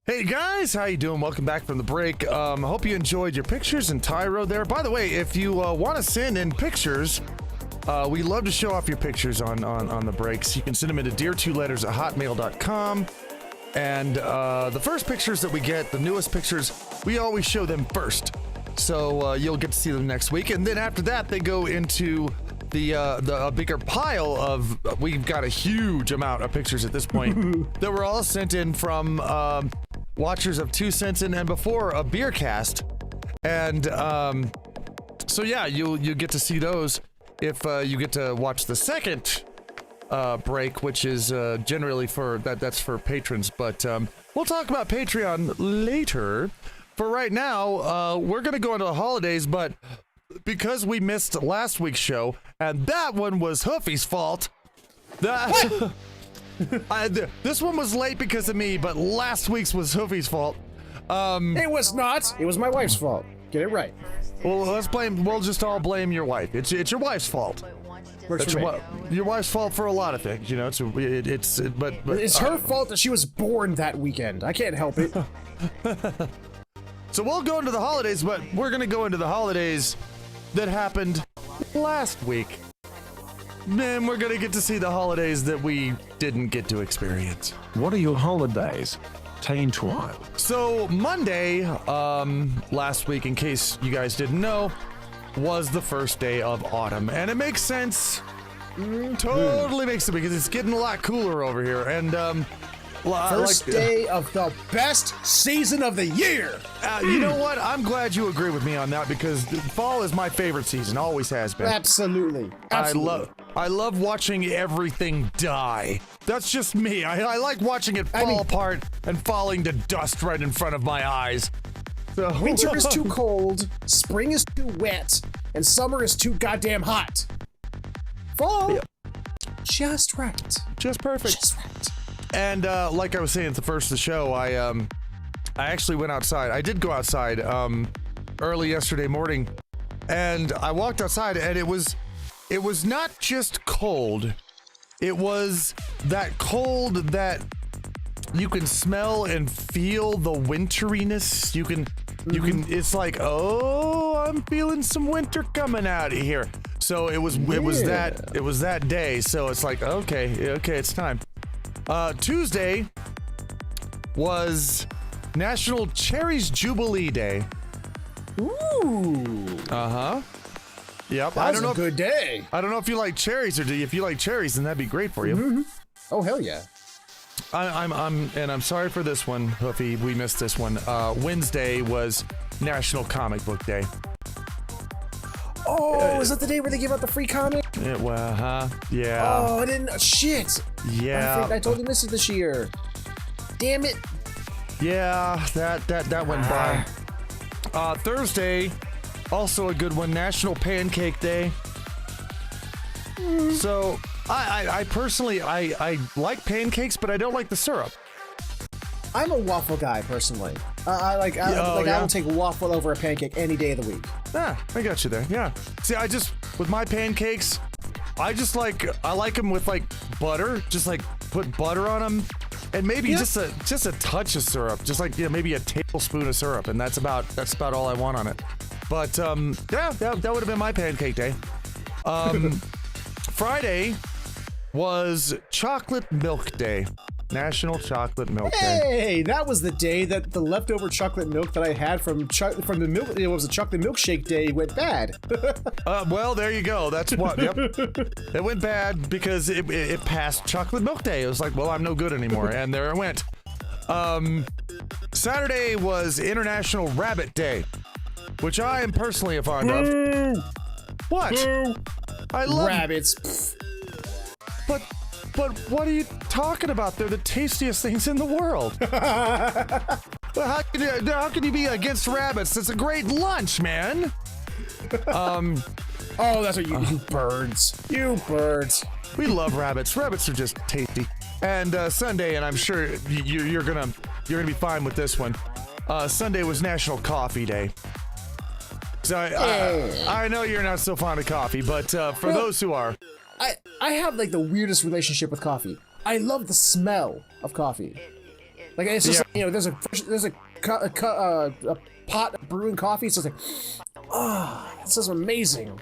Hey guys, how you doing? Welcome back from the break. I hope you enjoyed your pictures and Tyro there. By the way, if you want to send in pictures, we love to show off your pictures on the breaks. You can send them into dear2letters@hotmail.com. And the first pictures that we get, the newest pictures, we always show them first. So you'll get to see them next week. And then after that, they go into the bigger pile of, we've got a huge amount of pictures at this point that were all sent in from watchers of 2 Cents In and before a beer cast. And so yeah, you get to see those if you get to watch the second break, which is generally for that's for patrons, but we'll talk about Patreon later. For right now, we're gonna go into the holidays, but because we missed last week's show and that one was Hoofy's fault, This one was late because of me, but last week's was Hoofy's fault. It was not. It was my wife's fault. Get it right. Well, we'll just all blame your wife. It's your wife's fault. That's your wife's fault for a lot of things, you know. But it's her fault that she was born that weekend. I can't help it. So we'll go into the holidays, but we're gonna go into the holidays that happened last week. Then we're gonna get to see the holidays that we didn't get to experience. What are your holidays? Teen Twine. So Monday, last week, in case you guys didn't know, was the first day of autumn, and it makes sense. Totally makes sense because it's getting a lot cooler over here, and first day of the best season of the year. You know what? I'm glad you agree with me on that because fall is my favorite season. Always has been. Absolutely. I love watching everything die. That's just me. I like watching it fall apart and falling to dust right in front of my eyes. So. Winter is too cold, spring is too wet, and summer is too goddamn hot. Fall, just right. Just perfect. Just right. And like I was saying at the first of the show, I actually went outside. I did go outside early yesterday morning, and I walked outside, and it was not just cold. It was that cold that you can smell and feel the winteriness. You can, it's like, oh, I'm feeling some winter coming out of here. So it was that day. So it's like, okay, it's time. Tuesday was National Cherries Jubilee Day. Ooh. Uh-huh. Yep. That was a good day. I don't know if you like cherries or do you? If you like cherries, then that'd be great for you. Mm-hmm. Oh, hell yeah. I'm sorry for this one, Hoofy. We missed this one. Wednesday was National Comic Book Day. Oh, is that the day where they give out the free comic? Yeah. Oh, I didn't. Shit. Yeah. I totally missed it this year. Damn it. Yeah, that went by. Thursday, also a good one. National Pancake Day. So, I personally, I like pancakes, but I don't like the syrup. I'm a waffle guy, personally. I will take waffle over a pancake any day of the week. Yeah, I got you there. Yeah. See, with my pancakes, I like them with like butter. Just like put butter on them, and maybe just a touch of syrup. Just like maybe a tablespoon of syrup, and that's about all I want on it. But that would have been my pancake day. Friday was Chocolate Milk Day. National Chocolate Milk Day. Hey, that was the day that the leftover chocolate milk that I had from the milk. It was a chocolate milkshake day. Went bad. Well, there you go. That's what. Yep. It went bad because it passed Chocolate Milk Day. It was like, well, I'm no good anymore, and there it went. Saturday was International Rabbit Day, which I am personally fond of. What? I love rabbits. But what are you talking about? They're the tastiest things in the world. Well, how can you be against rabbits? It's a great lunch, man. Oh, that's what you birds. You birds. We love rabbits. Rabbits are just tasty. And Sunday, and I'm sure you're gonna be fine with this one. Sunday was National Coffee Day. So I know you're not so fond of coffee, but for those who are. I have like the weirdest relationship with coffee. I love the smell of coffee. Like it's just like, there's a pot of brewing coffee. It's just like, this is amazing.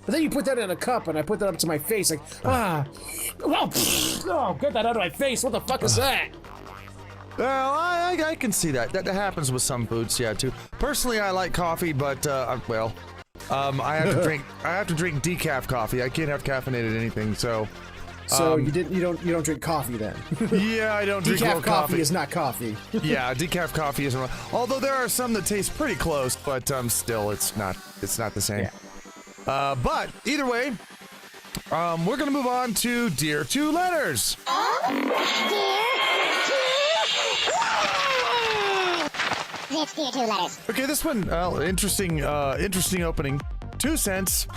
But then you put that in a cup, and I put that up to my face, like, get that out of my face. What the fuck is that? Well, I can see that. That happens with some foods, too. Personally, I like coffee, but I have to drink decaf coffee. I can't have caffeinated anything, so. So you don't drink coffie then? Yeah, I don't drink decaf coffee. Is not coffee. Yeah, decaf coffee isn't. Although there are some that taste pretty close, but still, it's not the same. Yeah. But either way, we're gonna move on to Dear Two Letters. It's Dear Two Letters. Okay, this one, interesting opening. 2 cents.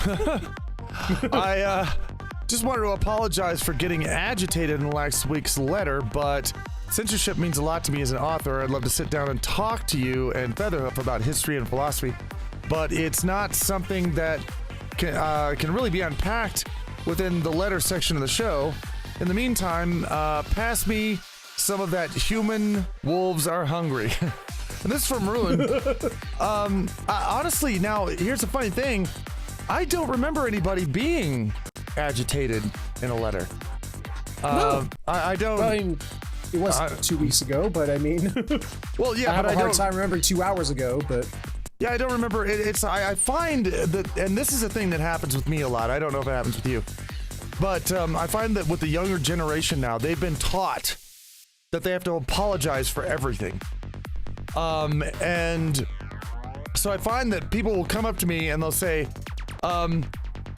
Just wanted to apologize for getting agitated in last week's letter, but censorship means a lot to me as an author. I'd love to sit down and talk to you and Featherhoof about history and philosophy, but it's not something that can really be unpacked within the letter section of the show. In the meantime, pass me some of that human wolves are hungry. And this is from Ruin. Honestly, now, here's the funny thing. I don't remember anybody being agitated in a letter. No. I don't. Well, I mean, it was 2 weeks ago, but I mean, well, yeah, I have but a hard time remembering 2 hours ago, but yeah, I don't remember. I find that, and this is a thing that happens with me a lot. I don't know if it happens with you, but I find that with the younger generation now, they've been taught that they have to apologize for everything. And so I find that people will come up to me and they'll say,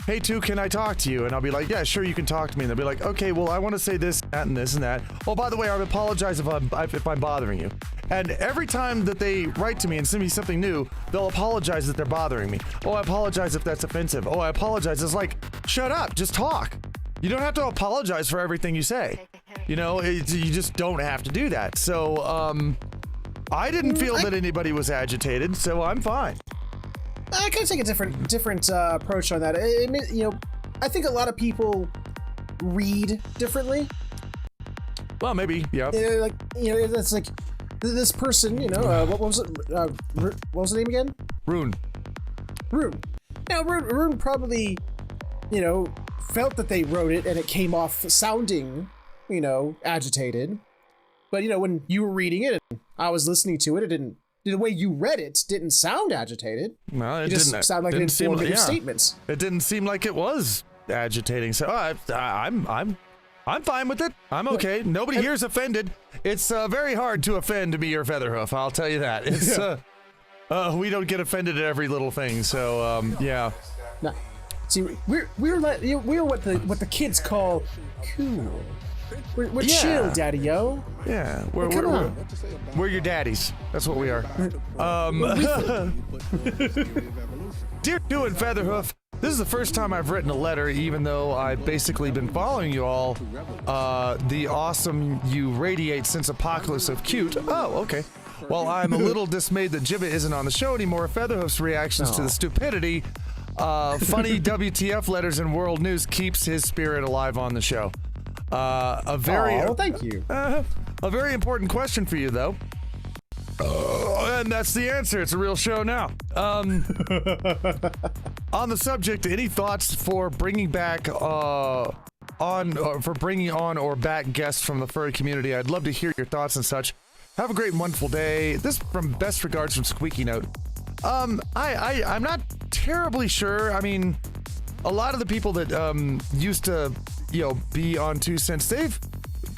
hey, Tu, can I talk to you? And I'll be like, yeah, sure, you can talk to me. And they'll be like, okay, well, I want to say this, that, and this, and that. Oh, by the way, I apologize if I'm bothering you. And every time that they write to me and send me something new, they'll apologize that they're bothering me. Oh, I apologize if that's offensive. Oh, I apologize. It's like, shut up, just talk. You don't have to apologize for everything you say. You know, you just don't have to do that. So, I didn't feel that anybody was agitated, so I'm fine. I kind of take a different approach on that. I think a lot of people read differently. Well, maybe, yeah. That's like this person. What was it? What was the name again? Rune. Now, Rune probably, felt that they wrote it and it came off sounding, agitated. But when you were reading it and I was listening to it, the way you read it didn't sound agitated. No, it just sounded like an informative statements. It didn't seem like it was agitating. So I'm fine with it. I'm okay. Nobody here's offended. It's very hard to offend me or Featherhoof. I'll tell you that. It's we don't get offended at every little thing. So yeah. No. See, we're what the kids call cool. We're chill, daddy-o. Yeah, we're your daddies. That's what we are. Dear Tu and Featherhoof, this is the first time I've written a letter, even though I've basically been following you all. The awesome you radiate since Apocalypse of Cute. Oh, okay. Well, I'm a little dismayed that Jibbit isn't on the show anymore. Featherhoof's reactions to the stupidity, funny WTF letters and world news keeps his spirit alive on the show. Thank you. A very important question for you, though. And that's the answer. It's a real show now. On the subject, any thoughts for bringing back or back guests from the furry community? I'd love to hear your thoughts and such. Have a great and wonderful day. This from best regards from Squeaky Note. I'm not terribly sure. I mean, a lot of the people that used to be on 2 Cents, they've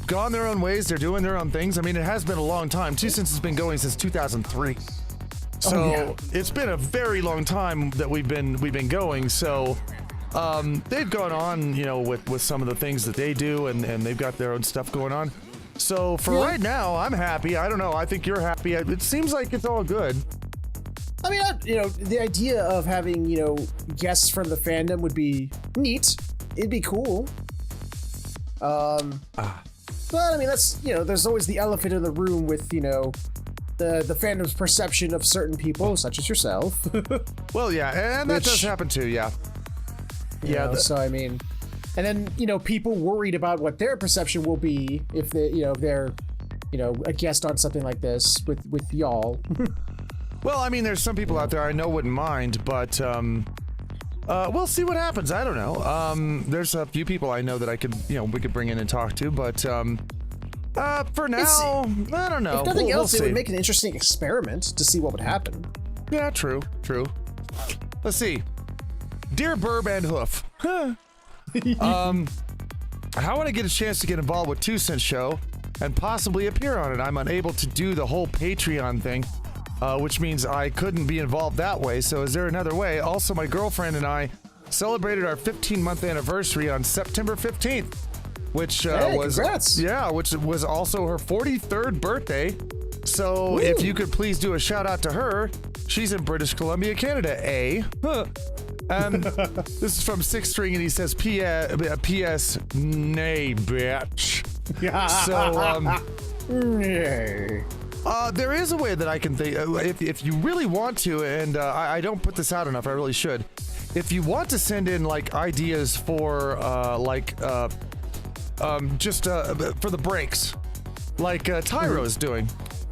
gone their own ways. They're doing their own things. I mean, it has been a long time. 2 Cents has been going since 2003. So it's been a very long time that we've been going. So they've gone on, with some of the things that they do, and they've got their own stuff going on. So for right now, I'm happy. I don't know. I think you're happy. It seems like it's all good. I mean, the idea of having, guests from the fandom would be neat. It'd be cool. But I mean, that's, there's always the elephant in the room with, the fandom's perception of certain people, such as yourself. Well, yeah, and that does happen too, yeah. Yeah. So, I mean, and then, people worried about what their perception will be if they, if they're, a guest on something like this with y'all. Well, I mean, there's some people out there I know wouldn't mind, but we'll see what happens. I don't know. There's a few people I know that I could, we could bring in and talk to, but for now, I don't know. If nothing else, it would make an interesting experiment to see what would happen. Yeah, true. Let's see. Dear Burb and Hoof, how would I get a chance to get involved with 2 Cent Show and possibly appear on it? I'm unable to do the whole Patreon thing. Which means I couldn't be involved that way, so is there another way? Also, my girlfriend and I celebrated our 15-month anniversary on September 15th, which which was also her 43rd birthday. So if you could please do a shout out to her. She's in British Columbia, Canada, This is from Six String, and he says, P.S. Nay, bitch. There is a way that I can think, if you really want to, and I don't put this out enough, I really should. If you want to send in like ideas for just for the breaks, like Tyro is doing.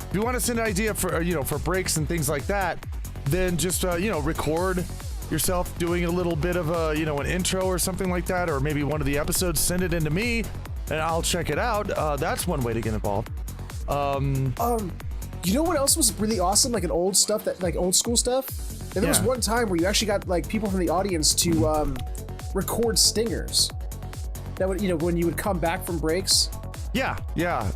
If you want to send an idea for for breaks and things like that, then just record yourself doing a little bit of a an intro or something like that, or maybe one of the episodes. Send it into me, and I'll check it out. That's one way to get involved. You know what else was really awesome? Like old school stuff. And there was one time where you actually got like people from the audience to record stingers. That would when you would come back from breaks. Yeah.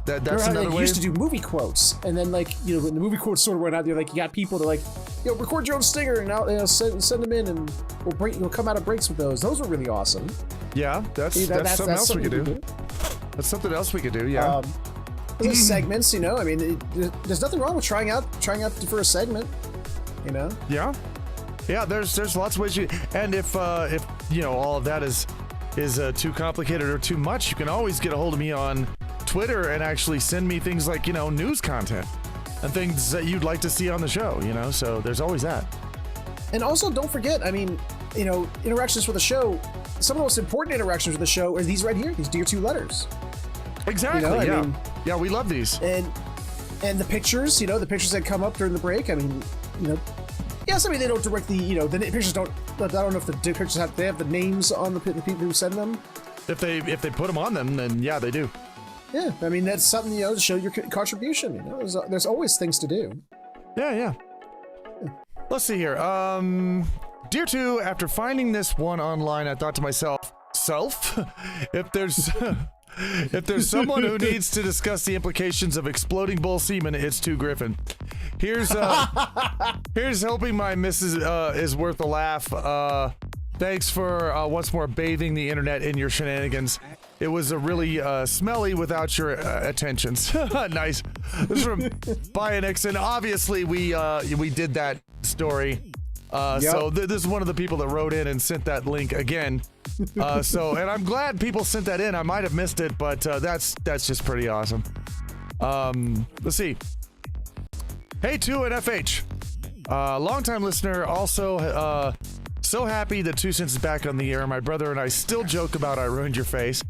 That's another way. You used to do movie quotes, and then when the movie quotes sort of went out there, like you got people to record your own stinger and now send them in, and we'll come out of breaks with those. Those were really awesome. Yeah, that's something else we could do. That's something else we could do. Yeah. Those segments, I mean, there's nothing wrong with trying out for a segment. Yeah. There's lots of ways and if all of that is too complicated or too much, you can always get a hold of me on Twitter and actually send me things like news content and things that you'd like to see on the show. So there's always that. And also, don't forget, I mean, interactions with the show. Some of the most important interactions with the show are these right here. These Dear 2 letters. Exactly. I mean, we love these. And the pictures, the pictures that come up during the break. I mean, yes, I mean they don't directly, the pictures don't. I don't know if the pictures have the names on the people who send them. If they put them on them, then yeah, they do. Yeah, I mean that's something to show your contribution. There's always things to do. Yeah. Let's see here. Dear 2, after finding this one online, I thought to myself, if there's someone who needs to discuss the implications of exploding bull semen, it's 2 Gryphon. Here's hoping my missus is worth a laugh. Thanks for once more bathing the internet in your shenanigans. It was a really smelly without your attentions. Nice. This is from Bionix, and obviously we did that story. So this is one of the people that wrote in and sent that link again. And I'm glad people sent that in. I might have missed it, but that's just pretty awesome. Let's see. Hey, 2 and FH. Longtime listener, also so happy that 2 Cents is back on the air. My brother and I still joke about I ruined your face.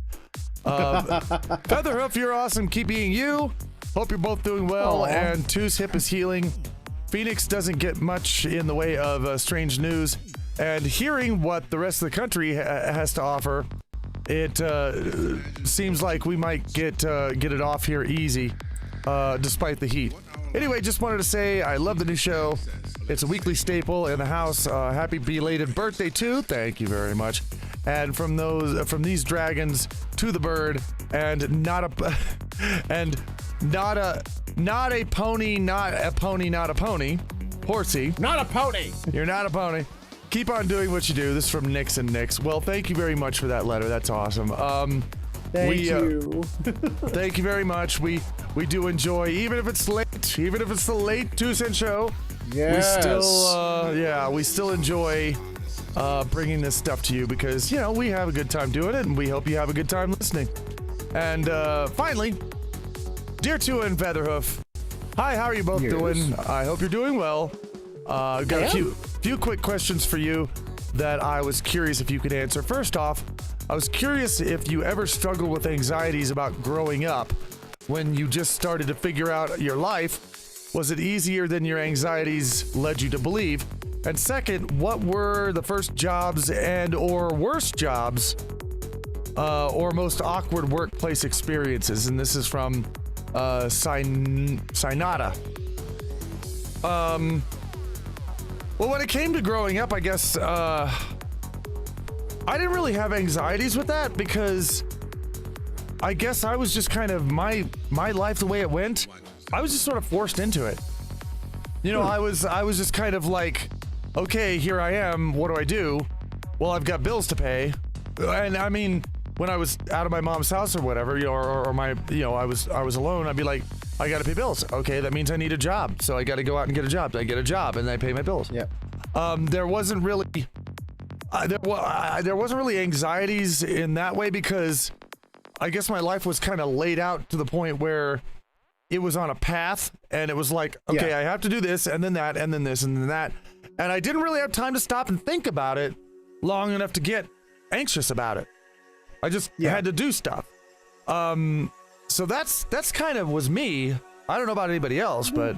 Featherhoof, you're awesome. Keep being you. Hope you're both doing well. Aww. And 2's hip is healing. Phoenix doesn't get much in the way of strange news, and hearing what the rest of the country has to offer, it seems like we might get it off here easy, despite the heat. Anyway, just wanted to say I love the new show. It's a weekly staple in the house. Happy belated birthday, 2. Thank you very much. And from these dragons to the bird, and not a pony, not a pony. Horsey. Not a pony. You're not a pony. Keep on doing what you do. This is from Nix and Nix. Well, thank you very much for that letter. That's awesome. Thank you. Thank you very much. We do enjoy, even if it's late, even if it's the late 2 Cent show. Yes. We still enjoy bringing this stuff to you because, we have a good time doing it, and we hope you have a good time listening. And finally, Dear 2 and Featherhoof, hi, how are you both doing? I hope you're doing well. I've got a few quick questions for you that I was curious if you could answer. First off, I was curious if you ever struggled with anxieties about growing up when you just started to figure out your life. Was it easier than your anxieties led you to believe? And second, what were the first jobs and or worst jobs or most awkward workplace experiences? And this is from Sinata. Well, when it came to growing up, I guess I didn't really have anxieties with that because I guess I was just kind of my life the way it went. I was just sort of forced into it. I was just kind of like, okay, here I am. What do I do? Well, I've got bills to pay, and I mean, when I was out of my mom's house or whatever, or my, I was alone, I'd be like, I got to pay bills. Okay, that means I need a job, so I got to go out and get a job. I get a job, and I pay my bills. Yeah. There wasn't really There wasn't really anxieties in that way because I guess my life was kind of laid out to the point where it was on a path and it was like, okay, I have to do this and then that and then this and then that. And I didn't really have time to stop and think about it long enough to get anxious about it. I just had to do stuff. So that's kind of was me. I don't know about anybody else, but.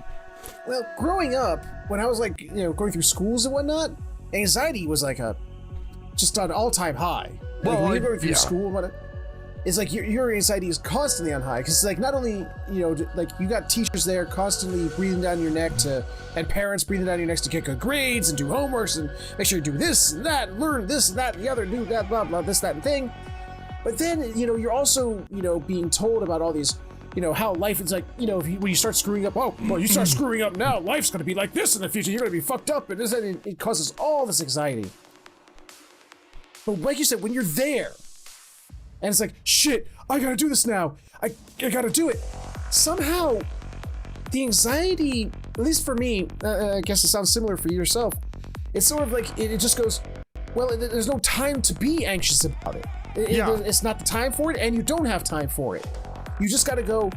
Well, growing up, when I was like, going through schools and whatnot, anxiety was like just an all-time high. Well, when you're going through school and whatnot, it's like your anxiety is constantly on high because like not only like you got teachers there constantly breathing down your neck and parents breathing down your necks to get good grades and do homeworks and make sure you do this and that, learn this and that and the other, do that, blah blah, this, that, and thing. But then you're also being told about all these. How life is like, when you start screwing up, well, you start screwing up now, life's going to be like this in the future, you're going to be fucked up, and it causes all this anxiety. But like you said, when you're there, and it's like, shit, I got to do this now, I got to do it, somehow, the anxiety, at least for me, I guess it sounds similar for yourself, it's sort of like, it just goes, well, there's no time to be anxious about it. It's not the time for it, and you don't have time for it. You just got to go,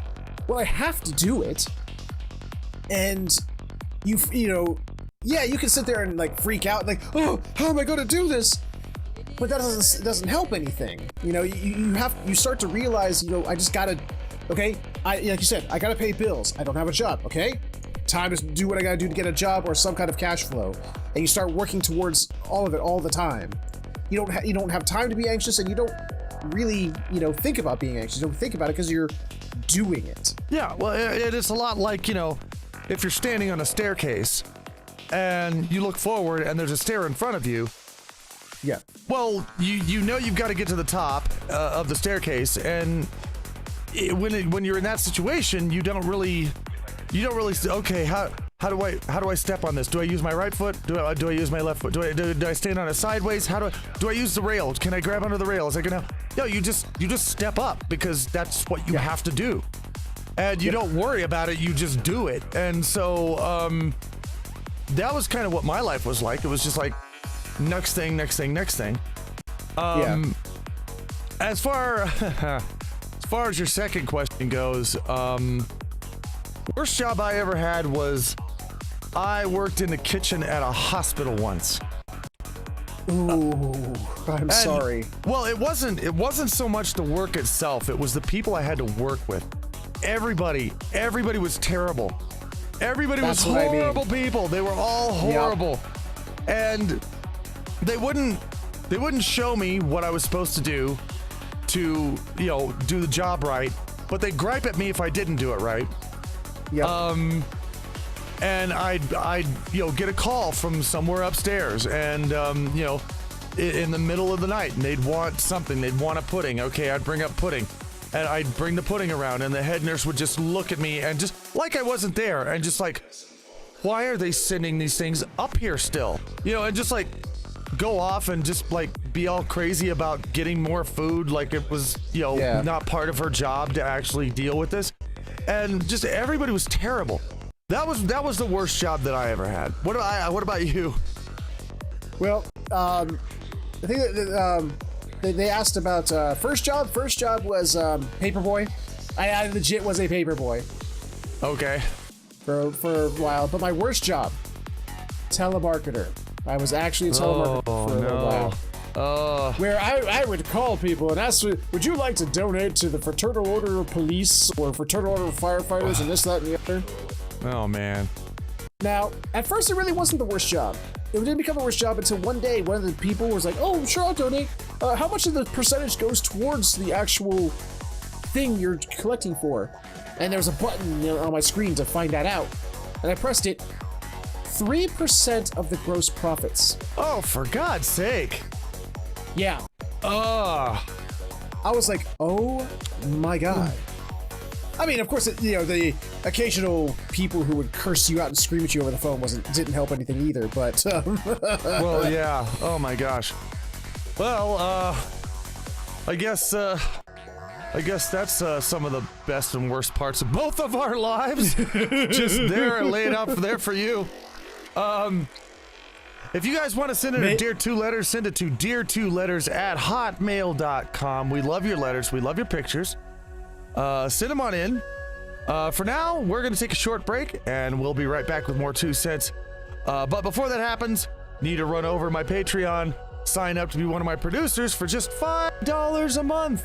well, I have to do it. And you can sit there and like freak out like, oh, how am I going to do this? But that doesn't help anything. You start to realize, I just got to, okay, like you said, I got to pay bills. I don't have a job, okay? Time to do what I got to do to get a job or some kind of cash flow. And you start working towards all of it all the time. You don't have time to be anxious, and you don't really think about being anxious. You don't think about it because you're doing it. Yeah, well, it is a lot like if you're standing on a staircase and you look forward and there's a stair in front of you. Yeah, well, you've got to get to the top of the staircase, and when you're in that situation, you don't really say, okay, how do I step on this? Do I use my right foot? Do I use my left foot? Do I stand on it sideways? Do I use the rail? Can I grab onto the rail? Is I gonna? No, you just step up because that's what you have to do, and you don't worry about it. You just do it, and so that was kind of what my life was like. It was just like next thing. As far as your second question goes, worst job I ever had was I worked in the kitchen at a hospital once. Ooh, I'm sorry. Well, it wasn't so much the work itself, it was the people I had to work with. Everybody was terrible. Everybody was horrible people. They were all horrible. Yep. And they wouldn't show me what I was supposed to do to, do the job right, but they'd gripe at me if I didn't do it right. Yep. And I'd get a call from somewhere upstairs, and in the middle of the night, and they'd want something. They'd want a pudding. Okay, I'd bring up pudding, and I'd bring the pudding around, and the head nurse would just look at me and just like I wasn't there, and just like, why are they sending these things up here still? And just like go off and just like be all crazy about getting more food, like it was not part of her job to actually deal with this, and just everybody was terrible. That was the worst job that I ever had. What about you? Well, I think that they asked about first job. First job was paperboy. I legit was a paperboy. Okay. For a while, but my worst job, telemarketer. I was actually a telemarketer for a little while. Where I would call people and ask, would you like to donate to the Fraternal Order of Police or Fraternal Order of Firefighters and this, that, and the other? Oh, man. Now, at first, it really wasn't the worst job. It didn't become a worst job until one day, one of the people was like, oh, sure, I'll donate. How much of the percentage goes towards the actual thing you're collecting for? And there was a button on my screen to find that out. And I pressed it. 3% of the gross profits. Oh, for God's sake. Yeah. I was like, oh my God. I mean, of course, the occasional people who would curse you out and scream at you over the phone didn't help anything either, but... Well, yeah. Oh, my gosh. Well, I guess that's some of the best and worst parts of both of our lives. Just there, laid out there for you. If you guys want to send in a Dear 2 letter, send it to dear2letters@hotmail.com. We love your letters. We love your pictures. Send them on in. For now, we're going to take a short break, and we'll be right back with more 2 cents. But before that happens, need to run over my Patreon. Sign up to be one of my producers for just $5 a month.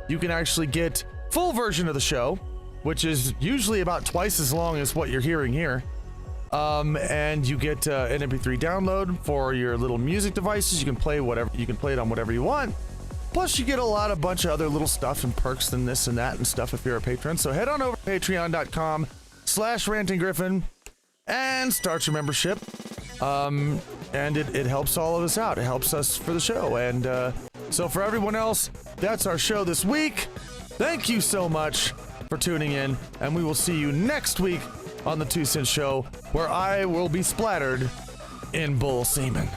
You can actually get full version of the show, which is usually about twice as long as what you're hearing here. And you get an MP3 download for your little music devices. You can play whatever. You can play it on whatever you want. Plus, you get a bunch of other little stuff and perks and this and that and stuff if you're a patron. So head on over to patreon.com/rantinggryphon and start your membership. And it helps all of us out. It helps us for the show. And so for everyone else, that's our show this week. Thank you so much for tuning in, and we will see you next week on the 2 Cent Show, where I will be splattered in bull semen.